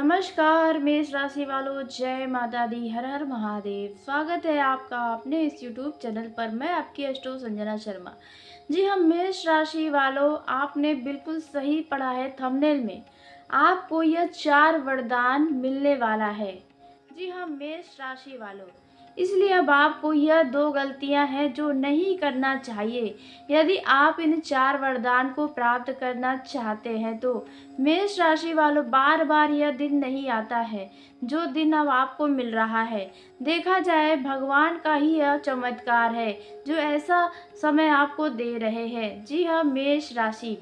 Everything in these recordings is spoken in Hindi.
नमस्कार मेष राशि वालों, जय माता दी, हर हर महादेव। स्वागत है आपका अपने इस यूट्यूब चैनल पर। मैं आपकी एस्ट्रो संजना शर्मा। जी हाँ, मेष राशि वालों, आपने बिल्कुल सही पढ़ा है। थंबनेल में आपको यह 4 वरदान मिलने वाला है। जी हाँ मेष राशि वालों, इसलिए अब आपको यह 2 गलतियां हैं जो नहीं करना चाहिए। यदि आप इन 4 वरदान को प्राप्त करना चाहते हैं तो मेष राशि वालों, बार बार यह दिन नहीं आता है जो दिन अब आपको मिल रहा है। देखा जाए भगवान का ही यह चमत्कार है जो ऐसा समय आपको दे रहे हैं। जी हाँ मेष राशि,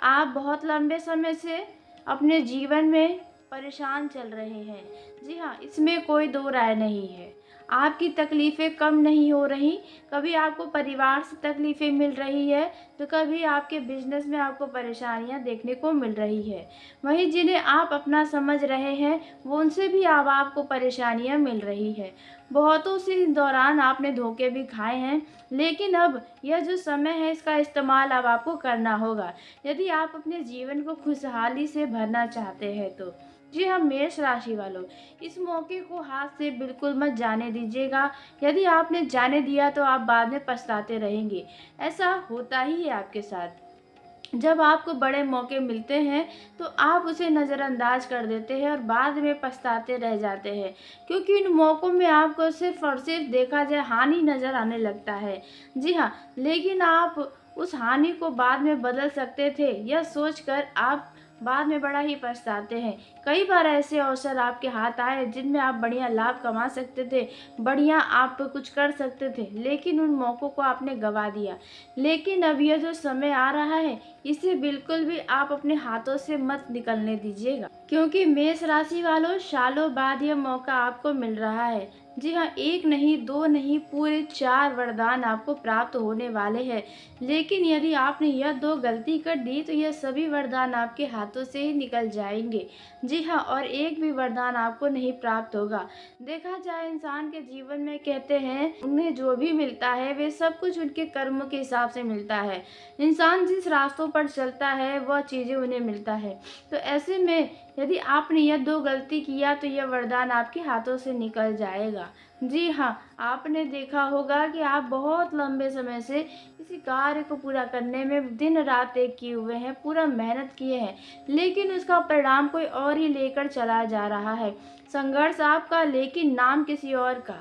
आप बहुत लंबे समय से अपने जीवन में परेशान चल रहे हैं। जी हाँ, इसमें कोई दो राय नहीं है। आपकी तकलीफ़ें कम नहीं हो रही। कभी आपको परिवार से तकलीफ़ें मिल रही है तो कभी आपके बिजनेस में आपको परेशानियां देखने को मिल रही है। वहीं जिन्हें आप अपना समझ रहे हैं वो उनसे भी अब आपको परेशानियां मिल रही है। बहुतों से इस दौरान आपने धोखे भी खाए हैं, लेकिन अब यह जो समय है इसका इस्तेमाल अब आपको करना होगा यदि आप अपने जीवन को खुशहाली से भरना चाहते हैं तो। जी हाँ मेष राशि वालों, इस मौके को हाथ से बिल्कुल मत जाने दीजिएगा। यदि आपने जाने दिया तो आप बाद में पछताते रहेंगे। ऐसा होता ही है आपके साथ। जब आपको बड़े मौके मिलते हैं तो आप उसे नज़रअंदाज कर देते हैं और बाद में पछताते रह जाते हैं, क्योंकि इन मौक़ों में आपको सिर्फ़ और सिर्फ देखा जाए हानि नज़र आने लगता है। जी हाँ, लेकिन आप उस हानि को बाद में बदल सकते थे, यह सोचकर आप बाद में बड़ा ही पछताते हैं। कई बार ऐसे अवसर आपके हाथ आए जिनमें आप बढ़िया लाभ कमा सकते थे, बढ़िया आप कुछ कर सकते थे, लेकिन उन मौक़ों को आपने गँवा दिया। लेकिन अब यह जो समय आ रहा है इसे बिल्कुल भी आप अपने हाथों से मत निकलने दीजिएगा, क्योंकि मेष राशि वालों, सालों बाद यह मौका आपको मिल रहा है। जी हाँ, 1 नहीं 2 नहीं, पूरे 4 वरदान आपको प्राप्त होने वाले हैं। लेकिन यदि आपने यह 2 गलती कर दी तो यह सभी वरदान आपके हाथों से ही निकल जाएंगे। जी हाँ, और एक भी वरदान आपको नहीं प्राप्त होगा। देखा जाए इंसान के जीवन में, कहते हैं उन्हें जो भी मिलता है वे सब कुछ उनके कर्मों के हिसाब से मिलता है। इंसान जिस रास्तों पर चलता है वह चीज़ें उन्हें मिलता है। तो ऐसे में यदि आपने यह 2 गलती किया तो यह वरदान आपके हाथों से निकल जाएगा। जी हाँ, आपने देखा होगा कि आप बहुत लंबे समय से किसी कार्य को पूरा करने में दिन रात एक किए हुए हैं, पूरा मेहनत किए हैं, लेकिन उसका परिणाम कोई और ही लेकर चला जा रहा है। संघर्ष आपका लेकिन नाम किसी और का,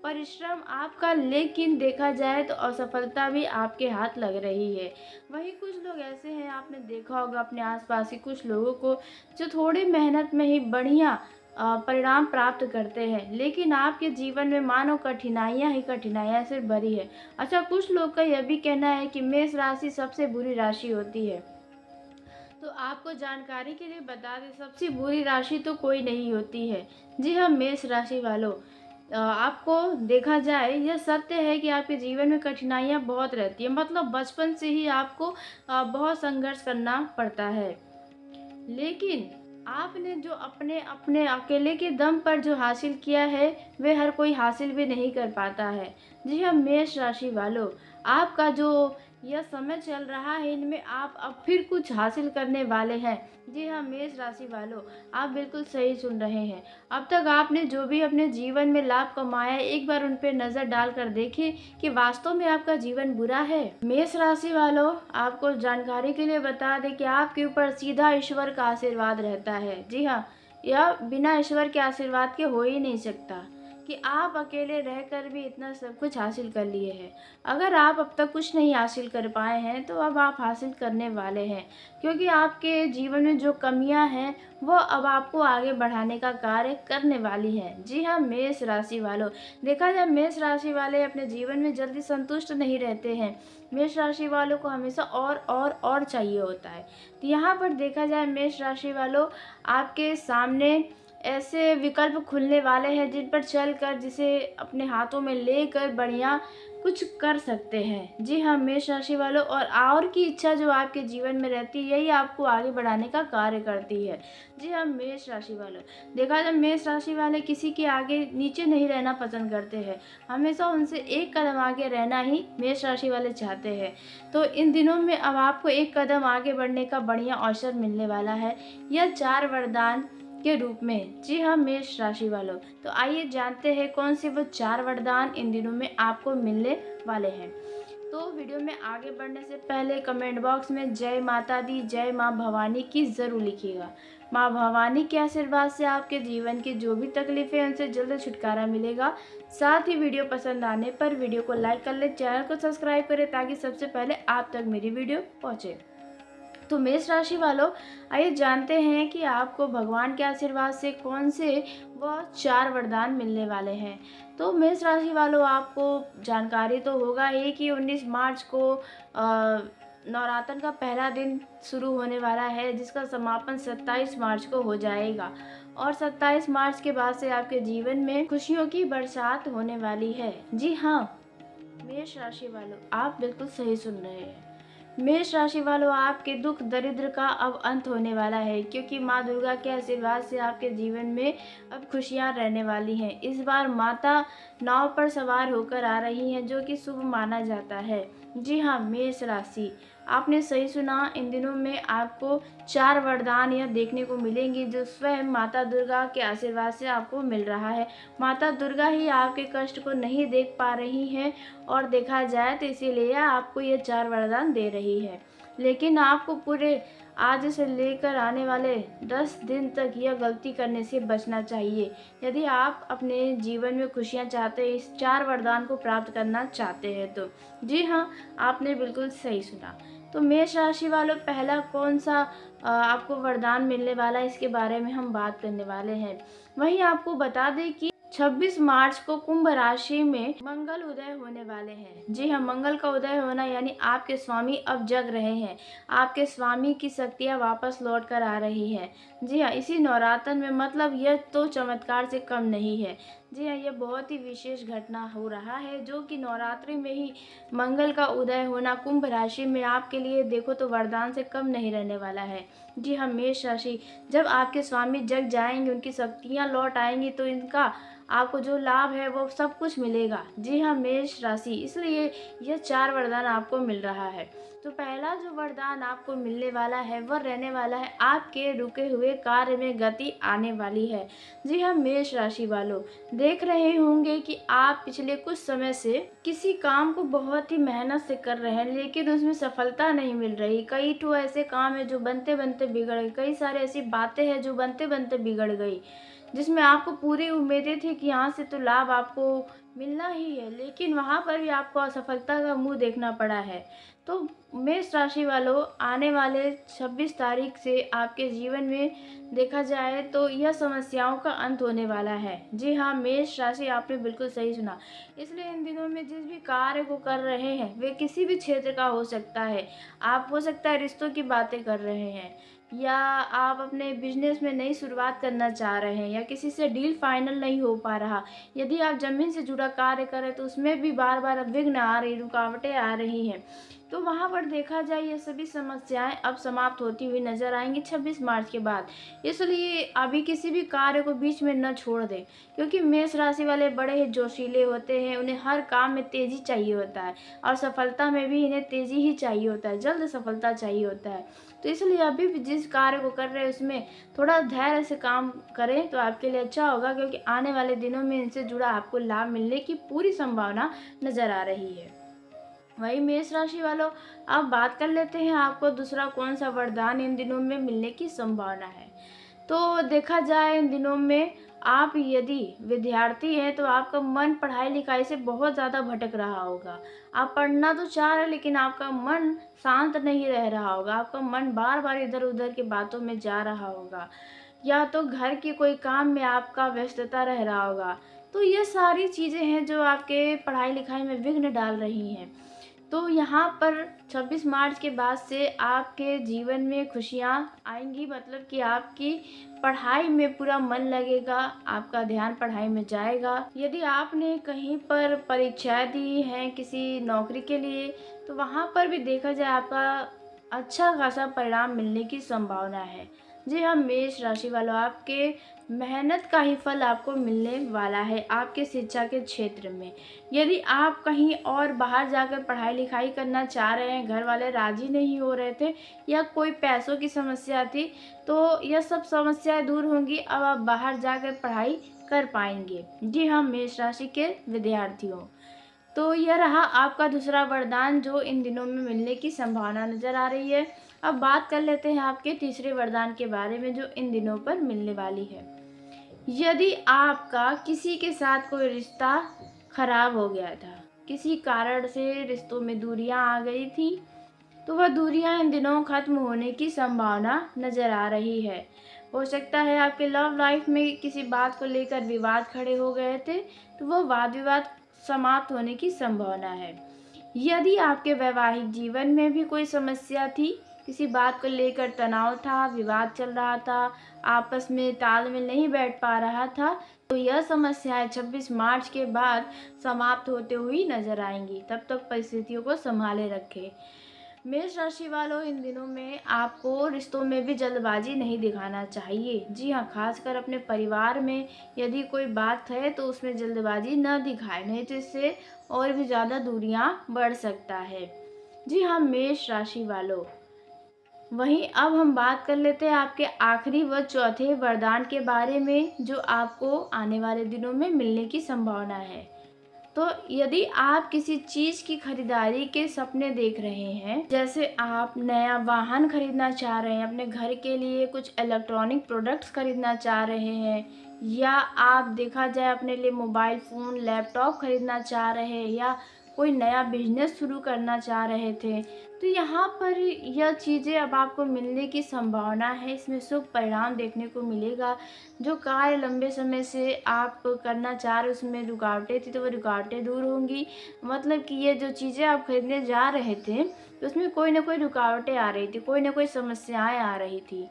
परिश्रम आपका लेकिन देखा जाए तो असफलता भी आपके हाथ लग रही है। वहीं कुछ लोग ऐसे हैं, आपने देखा होगा अपने आसपास के कुछ लोगों को, जो थोड़ी मेहनत में ही बढ़िया परिणाम प्राप्त करते हैं, लेकिन आपके जीवन में मानो कठिनाइयाँ ही कठिनाइयाँ सिर्फ भरी है। अच्छा, कुछ लोग का यह भी कहना है कि मेष राशि सबसे बुरी राशि होती है। तो आपको जानकारी के लिए बता दें, सबसे बुरी राशि तो कोई नहीं होती है। जी हाँ मेष राशि वालों, आपको देखा जाए यह सत्य है कि आपके जीवन में कठिनाइयाँ बहुत रहती है, मतलब बचपन से ही आपको बहुत संघर्ष करना पड़ता है। लेकिन आपने जो अपने अपने अकेले के दम पर जो हासिल किया है वे हर कोई हासिल भी नहीं कर पाता है। जी हाँ मेष राशि वालों, आपका जो यह समय चल रहा है इनमें आप अब फिर कुछ हासिल करने वाले हैं। जी हाँ मेष राशि वालों, आप बिल्कुल सही सुन रहे हैं। अब तक आपने जो भी अपने जीवन में लाभ कमाया है, एक बार उन पर नज़र डालकर देखिए कि वास्तव में आपका जीवन बुरा है। मेष राशि वालों, आपको जानकारी के लिए बता दें कि आपके ऊपर सीधा ईश्वर का आशीर्वाद रहता है। जी हाँ, यह बिना ईश्वर के आशीर्वाद के हो ही नहीं सकता कि आप अकेले रहकर भी इतना सब कुछ हासिल कर लिए हैं। अगर आप अब तक कुछ नहीं हासिल कर पाए हैं तो अब आप हासिल करने वाले हैं, क्योंकि आपके जीवन में जो कमियां हैं वो अब आपको आगे बढ़ाने का कार्य करने वाली हैं। जी हाँ मेष राशि वालों, देखा जाए मेष राशि वाले अपने जीवन में जल्दी संतुष्ट नहीं रहते हैं। मेष राशि वालों को हमेशा और चाहिए होता है। तो यहाँ पर देखा जाए मेष राशि वालों, आपके सामने ऐसे विकल्प खुलने वाले हैं जिन पर चलकर, जिसे अपने हाथों में लेकर बढ़िया कुछ कर सकते हैं। जी हाँ मेष राशि वालों, और की इच्छा जो आपके जीवन में रहती है यही आपको आगे बढ़ाने का कार्य करती है। जी हाँ मेष राशि वालों, देखा जाए मेष राशि वाले किसी के आगे नीचे नहीं रहना पसंद करते हैं, हमेशा उनसे एक कदम आगे रहना ही मेष राशि वाले चाहते हैं। तो इन दिनों में अब आपको एक कदम आगे बढ़ने का बढ़िया अवसर मिलने वाला है। यह 4 वरदान के रूप में। जी हाँ मेष राशि वालों, तो आइए जानते हैं कौन से वो 4 वरदान इन दिनों में आपको मिलने वाले हैं। तो वीडियो में आगे बढ़ने से पहले कमेंट बॉक्स में जय माता दी, जय माँ भवानी की ज़रूर लिखिएगा। माँ भवानी के आशीर्वाद से आपके जीवन की जो भी तकलीफ़ें हैं उनसे जल्द छुटकारा मिलेगा। साथ ही वीडियो पसंद आने पर वीडियो को लाइक कर लें, चैनल को सब्सक्राइब करें ताकि सबसे पहले आप तक मेरी वीडियो पहुँचे। तो मेष राशि वालों, आइए जानते हैं कि आपको भगवान के आशीर्वाद से कौन से वह 4 वरदान मिलने वाले हैं। तो मेष राशि वालों, आपको जानकारी तो होगा ही कि 19 मार्च को नवरात्र का पहला दिन शुरू होने वाला है, जिसका समापन 27 मार्च को हो जाएगा। और 27 मार्च के बाद से आपके जीवन में खुशियों की बरसात होने वाली है। जी हाँ मेष राशि वालों, आप बिल्कुल सही सुन रहे हैं। मेष राशि वालों, आपके दुख दरिद्र का अब अंत होने वाला है, क्योंकि माँ दुर्गा के आशीर्वाद से आपके जीवन में अब खुशियाँ रहने वाली हैं। इस बार माता नाव पर सवार होकर आ रही हैं, जो कि शुभ माना जाता है। जी हाँ मेष राशि, आपने सही सुना। इन दिनों में आपको 4 वरदान यह देखने को मिलेंगे, जो स्वयं माता दुर्गा के आशीर्वाद से आपको मिल रहा है। माता दुर्गा ही आपके कष्ट को नहीं देख पा रही हैं, और देखा जाए तो इसीलिए आपको ये 4 वरदान दे रही है। लेकिन आपको पूरे आज से लेकर आने वाले 10 दिन तक यह गलती करने से बचना चाहिए, यदि आप अपने जीवन में खुशियाँ चाहते हैं, इस 4 वरदान को प्राप्त करना चाहते हैं तो। जी हाँ, आपने बिल्कुल सही सुना। तो मेष राशि वालों, पहला कौन सा आपको वरदान मिलने वाला है, इसके बारे में हम बात करने वाले हैं। वहीं आपको बता दें कि 26 मार्च को कुंभ राशि में मंगल उदय होने वाले हैं। जी हाँ, मंगल का उदय होना यानी आपके स्वामी अब जग रहे हैं, आपके स्वामी की शक्तियाँ वापस लौट कर आ रही है। जी हाँ, इसी नवरात्र में, मतलब यह तो चमत्कार से कम नहीं है। जी हाँ, यह बहुत ही विशेष घटना हो रहा है, जो कि नवरात्रि में ही मंगल का उदय होना कुंभ राशि में आपके लिए देखो तो वरदान से कम नहीं रहने वाला है। जी हाँ मेष राशि, जब आपके स्वामी जग जाएंगे, उनकी शक्तियाँ लौट आएंगी, तो इनका आपको जो लाभ है वो सब कुछ मिलेगा। जी हाँ मेष राशि, इसलिए यह 4 वरदान आपको मिल रहा है। तो पहला जो वरदान आपको मिलने वाला है वह रहने वाला है, आपके रुके हुए कार्य में गति आने वाली है। जी हाँ मेष राशि वालों, देख रहे होंगे कि आप पिछले कुछ समय से किसी काम को बहुत ही मेहनत से कर रहे हैं, लेकिन उसमें सफलता नहीं मिल रही। कई तो ऐसे काम है जो बनते बनते बिगड़ गए, कई सारे ऐसी बातें हैं जो बनते बनते बिगड़ गई, जिसमें आपको पूरी उम्मीदें थी कि यहाँ से तो लाभ आपको मिलना ही है, लेकिन वहाँ पर भी आपको असफलता का मुंह देखना पड़ा है। तो मेष राशि वालों, आने वाले 26 तारीख से आपके जीवन में देखा जाए तो यह समस्याओं का अंत होने वाला है। जी हाँ मेष राशि, आपने बिल्कुल सही सुना। इसलिए इन दिनों में जिस भी कार्य को कर रहे हैं, वे किसी भी क्षेत्र का हो सकता है। आप हो सकता है रिश्तों की बातें कर रहे हैं, या आप अपने बिजनेस में नई शुरुआत करना चाह रहे हैं, या किसी से डील फाइनल नहीं हो पा रहा। यदि आप ज़मीन से जुड़ा कार्य करें तो उसमें भी बार बार विघ्न आ रही, रुकावटें आ रही हैं। तो वहाँ पर देखा जाए ये सभी समस्याएं अब समाप्त होती हुई नजर आएंगी 26 मार्च के बाद। इसलिए अभी किसी भी कार्य को बीच में न छोड़ दें, क्योंकि मेष राशि वाले बड़े ही जोशीले होते हैं, उन्हें हर काम में तेज़ी चाहिए होता है, और सफलता में भी इन्हें तेज़ी ही चाहिए होता है, जल्द सफलता चाहिए होता है। तो इसलिए अभी भी जिस कार्य को कर रहे हैं उसमें थोड़ा धैर्य से काम करें तो आपके लिए अच्छा होगा, क्योंकि आने वाले दिनों में इनसे जुड़ा आपको लाभ मिलने की पूरी संभावना नज़र आ रही है। वही मेष राशि वालों, अब बात कर लेते हैं आपको दूसरा कौन सा वरदान इन दिनों में मिलने की संभावना है। तो देखा जाए इन दिनों में आप यदि विद्यार्थी हैं तो आपका मन पढ़ाई लिखाई से बहुत ज़्यादा भटक रहा होगा। आप पढ़ना तो चाह रहे हैं, लेकिन आपका मन शांत नहीं रह रहा होगा, आपका मन बार बार इधर उधर की बातों में जा रहा होगा, या तो घर के कोई काम में आपका व्यस्तता रह रहा होगा। तो ये सारी चीज़ें हैं जो आपके पढ़ाई लिखाई में विघ्न डाल रही हैं। तो यहाँ पर 26 मार्च के बाद से आपके जीवन में खुशियाँ आएंगी, मतलब कि आपकी पढ़ाई में पूरा मन लगेगा, आपका ध्यान पढ़ाई में जाएगा। यदि आपने कहीं पर परीक्षाएं दी हैं किसी नौकरी के लिए, तो वहाँ पर भी देखा जाए आपका अच्छा खासा परिणाम मिलने की संभावना है। जी हाँ, मेष राशि वालों, आपके मेहनत का ही फल आपको मिलने वाला है आपके शिक्षा के क्षेत्र में। यदि आप कहीं और बाहर जाकर पढ़ाई-लिखाई करना चाह रहे हैं, घर वाले राज़ी नहीं हो रहे थे या कोई पैसों की समस्या थी, तो यह सब समस्याएँ दूर होंगी, अब आप बाहर जाकर पढ़ाई कर पाएँगे। जी हाँ, मेष राशि के विद्यार्थियों। तो यह रहा आपका दूसरा वरदान जो इन दिनों में मिलने की संभावना नज़र आ रही है। अब बात कर लेते हैं आपके तीसरे वरदान के बारे में जो इन दिनों पर मिलने वाली है। यदि आपका किसी के साथ कोई रिश्ता खराब हो गया था, किसी कारण से रिश्तों में दूरियां आ गई थी, तो वह दूरियां इन दिनों खत्म होने की संभावना नज़र आ रही है। हो सकता है आपके लव लाइफ में किसी बात को लेकर विवाद खड़े हो गए थे, तो वह वाद विवाद समाप्त होने की संभावना है। यदि आपके वैवाहिक जीवन में भी कोई समस्या थी, किसी बात को लेकर तनाव था, विवाद चल रहा था, आपस में तालमेल नहीं बैठ पा रहा था, तो यह समस्याएं 26 मार्च के बाद समाप्त होते हुई नजर आएंगी। तब तक परिस्थितियों को संभाले रखें। मेष राशि वालों, इन दिनों में आपको रिश्तों में भी जल्दबाजी नहीं दिखाना चाहिए। जी हाँ, खासकर अपने परिवार में यदि कोई बात है तो उसमें जल्दबाजी न दिखाएं, नहीं तो इससे और भी ज़्यादा दूरियां बढ़ सकता है। जी हाँ, मेष राशि वालों, वहीं अब हम बात कर लेते हैं आपके आखिरी व चौथे वरदान के बारे में जो आपको आने वाले दिनों में मिलने की संभावना है। तो यदि आप किसी चीज़ की खरीदारी के सपने देख रहे हैं, जैसे आप नया वाहन खरीदना चाह रहे हैं, अपने घर के लिए कुछ इलेक्ट्रॉनिक प्रोडक्ट्स खरीदना चाह रहे हैं, या आप देखा जाए अपने लिए मोबाइल फ़ोन, लैपटॉप खरीदना चाह रहे हैं, या कोई नया बिजनेस शुरू करना चाह रहे थे, तो यहाँ पर यह चीज़ें अब आपको मिलने की संभावना है। इसमें शुभ परिणाम देखने को मिलेगा। जो कार्य लंबे समय से आप करना चाह रहे उसमें रुकावटें थी, तो वो रुकावटें दूर होंगी। मतलब कि ये जो चीज़ें आप खरीदने जा रहे थे, तो उसमें कोई ना कोई रुकावटें आ रही थी, कोई ना कोई समस्याएँ आ रही थी।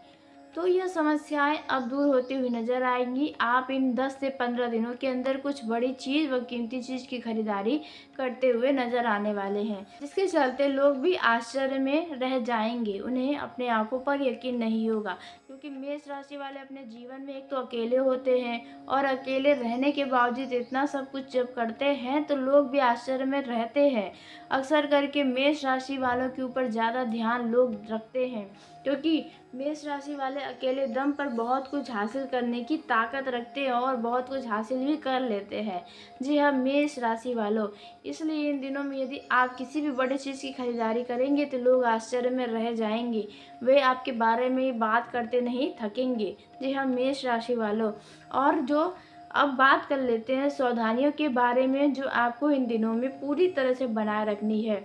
तो यह समस्याएं अब दूर होती हुई नज़र आएंगी। आप इन 10 से 15 दिनों के अंदर कुछ बड़ी चीज़ व कीमती चीज़ की खरीदारी करते हुए नज़र आने वाले हैं, जिसके चलते लोग भी आश्चर्य में रह जाएंगे। उन्हें अपने आंखों पर यकीन नहीं होगा, क्योंकि मेष राशि वाले अपने जीवन में एक तो अकेले होते हैं, और अकेले रहने के बावजूद इतना सब कुछ जब करते हैं तो लोग भी आश्चर्य में रहते हैं। अक्सर करके मेष राशि वालों के ऊपर ज़्यादा ध्यान लोग रखते हैं, क्योंकि मेष राशि वाले अकेले दम पर बहुत कुछ हासिल करने की ताकत रखते हैं और बहुत कुछ हासिल भी कर लेते हैं। जी हाँ, मेष राशि वालों, इसलिए इन दिनों में यदि आप किसी भी बड़ी चीज़ की खरीदारी करेंगे तो लोग आश्चर्य में रह जाएंगे। वे आपके बारे में बात करते नहीं थकेंगे। जी हाँ, मेष राशि वालों, और जो अब बात कर लेते हैं सावधानियों के बारे में जो आपको इन दिनों में पूरी तरह से बनाए रखनी है।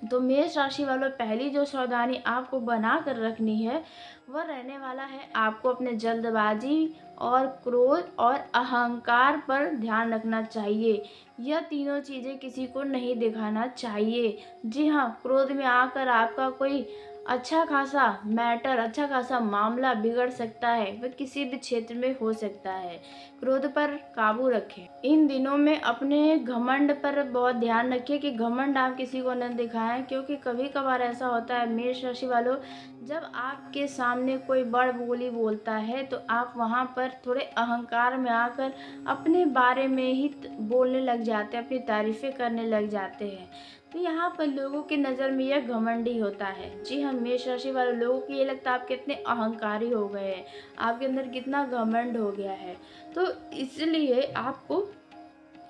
तो मेष राशि वालों, पहली जो सावधानी आपको बना कर रखनी है वह रहने वाला है आपको अपने जल्दबाजी और क्रोध और अहंकार पर ध्यान रखना चाहिए। यह तीनों चीज़ें किसी को नहीं दिखाना चाहिए। जी हाँ, क्रोध में आकर आपका कोई अच्छा खासा मैटर, अच्छा खासा मामला बिगड़ सकता है, वह किसी भी क्षेत्र में हो सकता है। क्रोध पर काबू रखें। इन दिनों में अपने घमंड पर बहुत ध्यान रखिए कि घमंड आप किसी को न दिखाएं, क्योंकि कभी कभार ऐसा होता है मेष राशि वालों, जब आपके सामने कोई बड़ बोली बोलता है तो आप वहां पर थोड़े अहंकार में आकर अपने बारे में ही बोलने लग जाते हैं, अपनी तारीफें करने लग जाते हैं। तो यहाँ पर लोगों की नज़र में यह घमंडी होता है। जी हाँ, मेष राशि वाले लोगों को ये लगता है आप कितने अहंकारी हो गए हैं, आपके अंदर कितना घमंड हो गया है। तो इसलिए आपको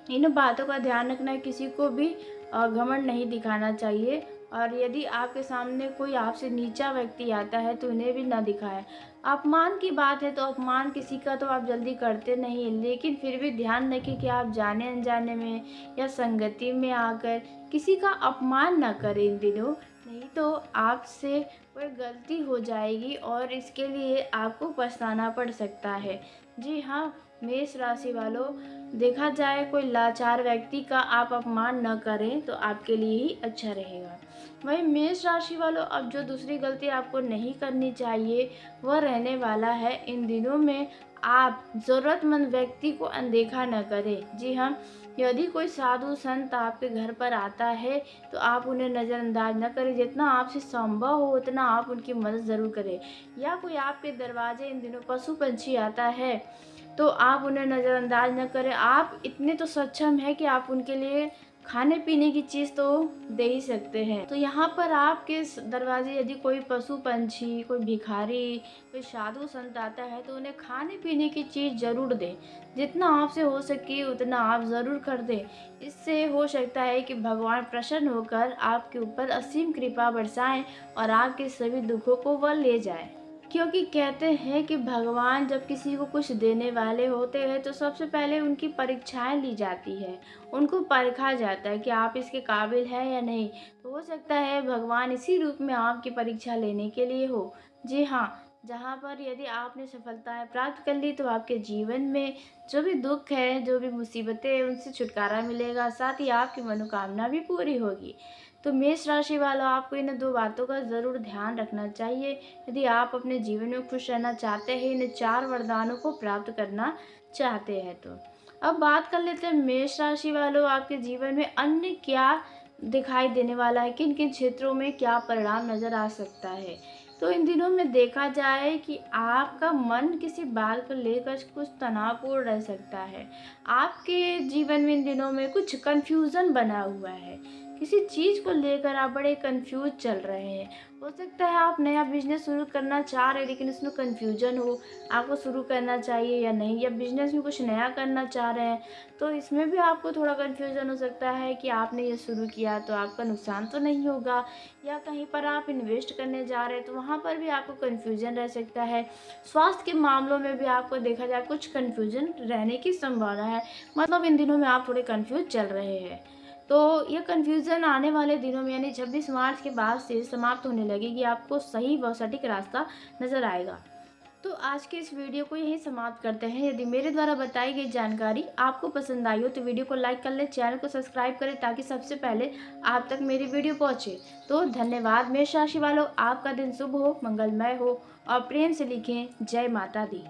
इन बातों का ध्यान रखना है, किसी को भी घमंड नहीं दिखाना चाहिए। और यदि आपके सामने कोई आपसे नीचा व्यक्ति आता है तो उन्हें भी ना दिखाएं। अपमान की बात है तो अपमान किसी का तो आप जल्दी करते नहीं, लेकिन फिर भी ध्यान रखें कि आप जाने अनजाने में या संगति में आकर किसी का अपमान ना करें इन दिनों, नहीं तो आपसे कोई गलती हो जाएगी और इसके लिए आपको पछताना पड़ सकता है। जी हाँ, मेष राशि वालों, देखा जाए कोई लाचार व्यक्ति का आप अपमान न करें तो आपके लिए ही अच्छा रहेगा। वहीं मेष राशि वालों, अब जो दूसरी गलती आपको नहीं करनी चाहिए वह रहने वाला है इन दिनों में आप ज़रूरतमंद व्यक्ति को अनदेखा न करें। जी हाँ, यदि कोई साधु संत आपके घर पर आता है तो आप उन्हें नज़रअंदाज न करें। जितना आपसे संभव हो उतना आप उनकी मदद ज़रूर करें। या कोई आपके दरवाजे इन दिनों पशु पंछी आता है तो आप उन्हें नज़रअंदाज न करें। आप इतने तो सक्षम हैं कि आप उनके लिए खाने पीने की चीज़ तो दे ही सकते हैं। तो यहाँ पर आपके दरवाजे यदि कोई पशु पंछी, कोई भिखारी, कोई साधु संत आता है तो उन्हें खाने पीने की चीज़ ज़रूर दें। जितना आपसे हो सके उतना आप ज़रूर कर दें। इससे हो सकता है कि भगवान प्रसन्न होकर आपके ऊपर असीम कृपा बरसाएं और आपके सभी दुखों को वह ले जाए। क्योंकि कहते हैं कि भगवान जब किसी को कुछ देने वाले होते हैं तो सबसे पहले उनकी परीक्षाएं ली जाती है। उनको परखा जाता है कि आप इसके काबिल हैं या नहीं। तो हो सकता है भगवान इसी रूप में आपकी परीक्षा लेने के लिए हो। जी हाँ, जहाँ पर यदि आपने सफलताएं प्राप्त कर ली तो आपके जीवन में जो भी दुख है, जो भी मुसीबतें हैं, उनसे छुटकारा मिलेगा। साथ ही आपकी मनोकामना भी पूरी होगी। तो मेष राशि वालों, आपको इन 2 बातों का ज़रूर ध्यान रखना चाहिए। यदि आप अपने जीवन में खुश रहना चाहते हैं, इन 4 वरदानों को प्राप्त करना चाहते हैं तो। अब बात कर लेते हैं मेष राशि वालों, आपके जीवन में अन्य क्या दिखाई देने वाला है, किन-किन क्षेत्रों में क्या परिणाम नज़र आ सकता है। तो इन दिनों में देखा जाए कि आपका मन किसी बात को लेकर कुछ तनावपूर्ण रह सकता है। आपके जीवन में इन दिनों में कुछ कन्फ्यूज़न बना हुआ है। किसी चीज़ को लेकर आप बड़े कन्फ्यूज़ चल रहे हैं। हो सकता है आप नया बिज़नेस शुरू करना चाह रहे हैं लेकिन इसमें कन्फ्यूज़न हो, आपको शुरू करना चाहिए या नहीं, या बिज़नेस में कुछ नया करना चाह रहे हैं, तो इसमें भी आपको थोड़ा कन्फ्यूज़न हो सकता है कि आपने ये शुरू किया तो आपका नुकसान तो नहीं होगा, या कहीं पर आप इन्वेस्ट करने जा रहे हैं तो वहाँ पर भी आपको कन्फ्यूज़न रह सकता है। स्वास्थ्य के मामलों में भी आपको देखा जाए कुछ कन्फ्यूज़न रहने की संभावना है। मतलब इन दिनों में आप थोड़े कन्फ्यूज़ चल रहे हैं। तो ये कन्फ्यूज़न आने वाले दिनों में यानी 26 मार्च के बाद से समाप्त होने लगेगी। आपको सही व सटीक रास्ता नज़र आएगा। तो आज के इस वीडियो को यहीं समाप्त करते हैं। यदि मेरे द्वारा बताई गई जानकारी आपको पसंद आई हो तो वीडियो को लाइक कर लें, चैनल को सब्सक्राइब करें ताकि सबसे पहले आप तक मेरी वीडियो पहुंचे। तो धन्यवाद। मेष राशि वालों, आपका दिन शुभ हो, मंगलमय हो और प्रेम से लिखें जय माता दी।